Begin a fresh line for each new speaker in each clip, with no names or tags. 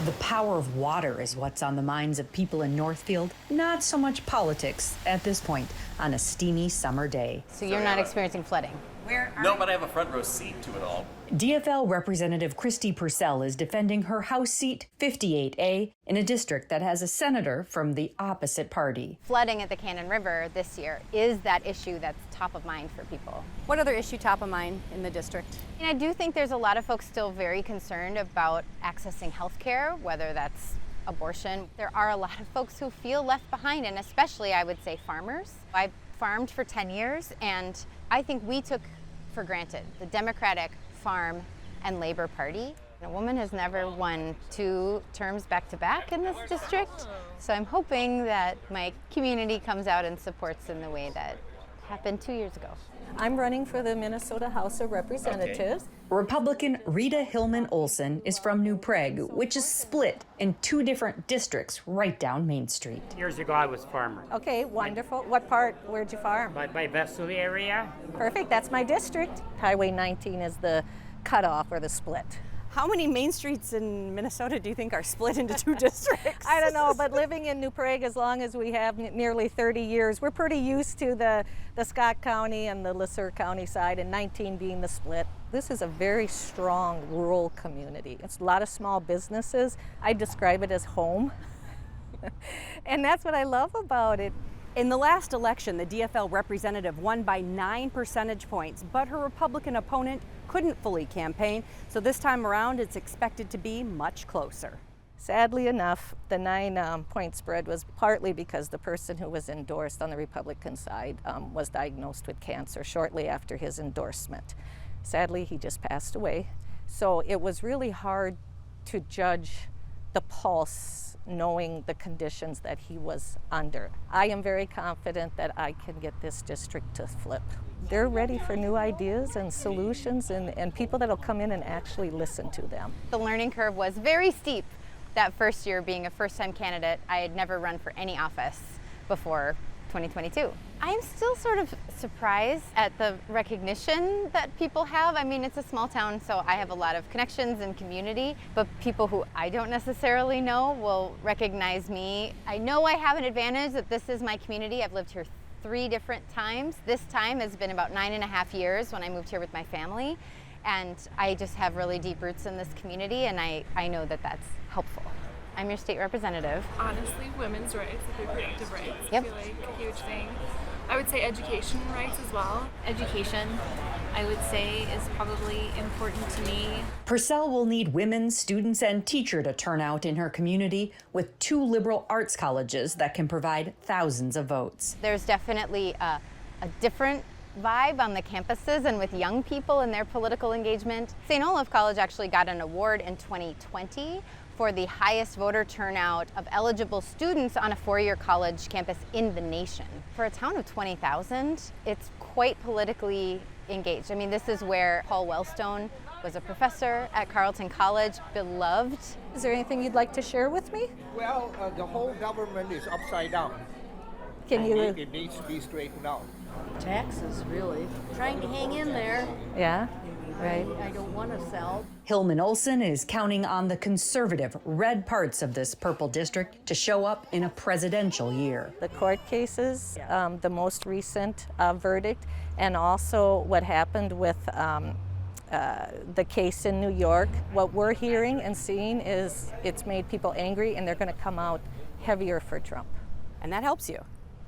The power of water is what's on the minds of people in Northfield, not so much politics at this point on a steamy summer day.
So you're not experiencing flooding?
No, but I have a front row seat to it all.
DFL Representative Kristi Pursell is defending her House seat 58A in a district that has a senator from the opposite party.
Flooding at the Cannon River this year is that issue that's top of mind for people.
What other issue top of mind in the district?
And I do think there's a lot of folks still very concerned about accessing health care, whether that's abortion. There are a lot of folks who feel left behind, and especially, I would say, farmers. I farmed for 10 years, and I think we took for granted the Democratic Farm and Labor Party. A woman has never won 2 terms back to back in this district, so I'm hoping that my community comes out and supports in the way that happened 2 years ago.
I'm running for the Minnesota House of Representatives.
Okay. Republican Rita Hillmann Olson is from New Prague, which is split in 2 different districts right down Main Street.
Years ago, I was a farmer.
Okay, wonderful. What part? Where'd you farm?
By Vesely area.
Perfect, that's my district. Highway 19 is the cutoff or the split.
How many main streets in Minnesota do you think are split into 2 districts?
I don't know, but living in New Prague as long as we have, nearly 30 years, we're pretty used to the Scott County and the Le Sueur County side, and 19 being the split. This is a very strong rural community. It's a lot of small businesses. I describe it as home. And that's what I love about it.
In the last election, the DFL representative won by 9 percentage points, but her Republican opponent couldn't fully campaign, so this time around it's expected to be much closer.
Sadly enough, the 9-point spread was partly because the person who was endorsed on the Republican side was diagnosed with cancer shortly after his endorsement. Sadly, he just passed away, so it was really hard to judge the pulse knowing the conditions that he was under. I am very confident that I can get this district to flip. They're ready for new ideas and solutions and people that'll come in and actually listen to them.
The learning curve was very steep that first year being a first-time candidate. I had never run for any office before 2022. I am still sort of surprised at the recognition that people have. I mean, it's a small town, so I have a lot of connections and community, but people who I don't necessarily know will recognize me. I know I have an advantage that this is my community. I've lived here 3 different times. This time has been about 9.5 years when I moved here with my family, and I just have really deep roots in this community, and I know that that's helpful. I'm your state representative.
Honestly, women's rights, like reproductive rights,
Yep.
I feel like a huge thing. I would say education rights as well.
Education, I would say, is probably important to me.
Pursell will need women, students, and teachers to turn out in her community with 2 liberal arts colleges that can provide thousands of votes.
There's definitely a different vibe on the campuses and with young people and their political engagement. St. Olaf College actually got an award in 2020 for the highest voter turnout of eligible students on a 4-year college campus in the nation. For a town of 20,000, it's quite politically engaged. I mean, this is where Paul Wellstone was a professor at Carleton College, beloved.
Is there anything you'd like to share with me?
Well, the whole government is upside down.
Can you?
It needs to be straightened out.
Taxes, really. Trying to hang in there.
Yeah, right.
I don't want to sell.
Hillmann Olson is counting on the conservative red parts of this purple district to show up in a presidential year.
The court cases, the most recent verdict, and also what happened with the case in New York. What we're hearing and seeing is it's made people angry, and they're going to come out heavier for Trump.
And that helps you.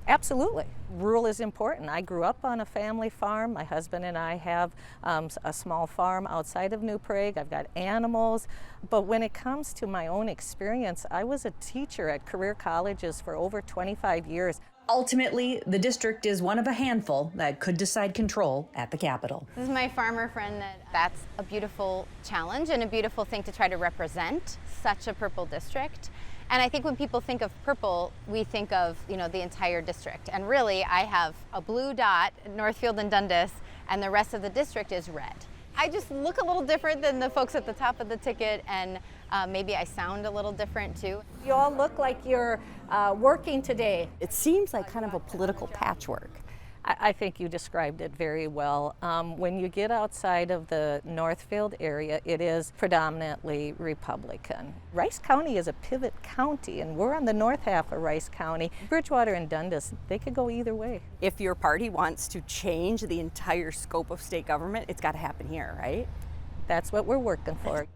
Absolutely. Rural is important. I grew up on a family farm. My husband and I have a small farm outside of New Prague. I've got animals. But when it comes to my own experience, I was a teacher at career colleges for over 25 years.
Ultimately, the district is one of a handful that could decide control at the Capitol.
This is my farmer friend. That's a beautiful challenge and a beautiful thing to try to represent such a purple district. And I think when people think of purple, we think of, the entire district. And really, I have a blue dot, Northfield and Dundas, and the rest of the district is red. I just look a little different than the folks at the top of the ticket, and maybe I sound a little different too.
You all look like you're working today.
It seems like kind of a political patchwork.
I think you described it very well. When you get outside of the Northfield area, it is predominantly Republican. Rice County is a pivot county, and we're on the north half of Rice County. Bridgewater and Dundas, they could go either way.
If your party wants to change the entire scope of state government, it's got to happen here, right?
That's what we're working for.